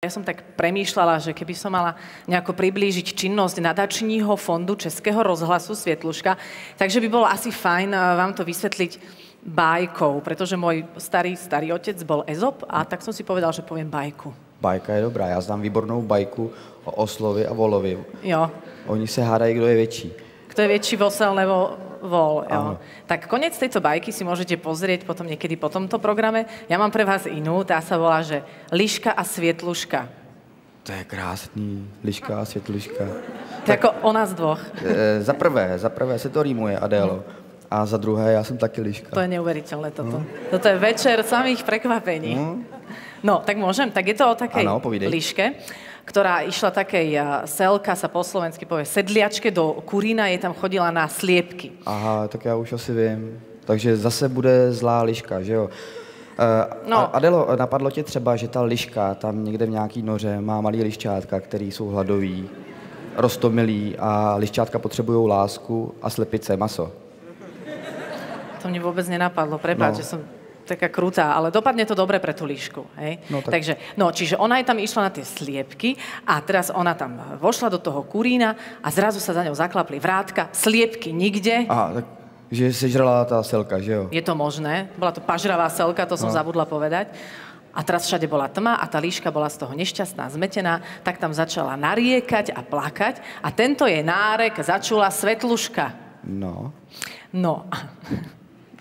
Ja som tak premýšľala, že keby som mala nejako priblížiť činnosť nadačního fondu Českého rozhlasu Svietluška, takže by bolo asi fajn vám to vysvetliť bajkou, pretože môj starý otec bol Ezop a tak som si povedal, že poviem bajku. Bajka je dobrá, já znám výbornou bajku o oslovi a volovi. Jo. Oni se hádají, kdo je větší. Kto je väčší osel nebo vol, jo. Tak koniec tejto bajky si môžete pozrieť potom niekedy po tomto programe. Ja mám pre vás inú, tá sa volá, že Liška a Svietluška. To je krásný, Liška a Světluška. To je ako o nás dvoch. Za prvé se to rýmuje, Adélo. A za druhé, já jsem taky Liška. To je neuveriteľné toto. Toto je večer samých prekvapení. No, tak môžem. Tak je to o takej Liške, ktorá išla takej, selka sa po slovensky povie, sedliačke do Kurína, jej tam chodila na sliepky. Aha, tak já už asi vím. Takže zase bude zlá Liška, že jo? Adelo, napadlo tě třeba, že ta Liška tam někde v nějaký noře má malý liščátka, který jsou hladoví, roztomilí a liščátka potřebují lásku a slepice, maso. To mne vôbec nenapadlo, prepáč, že som taká krutá, ale dopadne to dobre pre tú Lišku, hej? No, tak. Takže, čiže ona tam išla na tie sliepky a teraz ona tam vošla do toho Kurína a zrazu sa za ňou zaklapli vrátka, sliepky nikde. Aha, tak, že sežrala tá selka, že jo? Je to možné, bola to pažravá selka, to som zabudla povedať. A teraz všade bola tma a tá Líška bola z toho nešťastná, zmetená, tak tam začala nariekať a plakať a tento jej nárek začula Svetluška. No.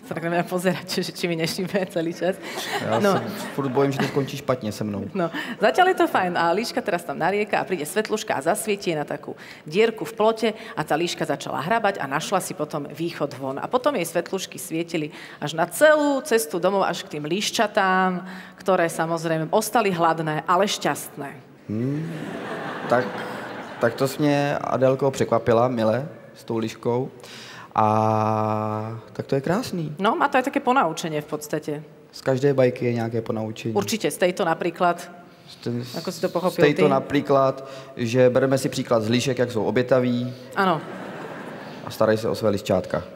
Sa tak na mňa pozerať, či mi neštípe celý čas. Ja sa furt bojím, že to skončí špatne se mnou. No, zatiaľ je to fajn. A Líška teraz tam narieka a príde Svetluška a zasvietí na takú dierku v plote a tá Líška začala hrabať a našla si potom východ von. A potom jej Svetlušky svietili až na celú cestu domov, až k tým líščatám, ktoré samozrejme ostali hladné, ale šťastné. Tak to jsi mě, Adélko, překvapila, mile, s tou Liškou. A tak to je krásný. No, má to aj také ponaučenie v podstate. Z každé bajky je nějaké ponaučení. Určite, z tejto napríklad, ako si to pochopil ty. Z tejto napríklad, že bereme si příklad z líšek, jak jsou obětaví. Áno. A starají se o své liščátka.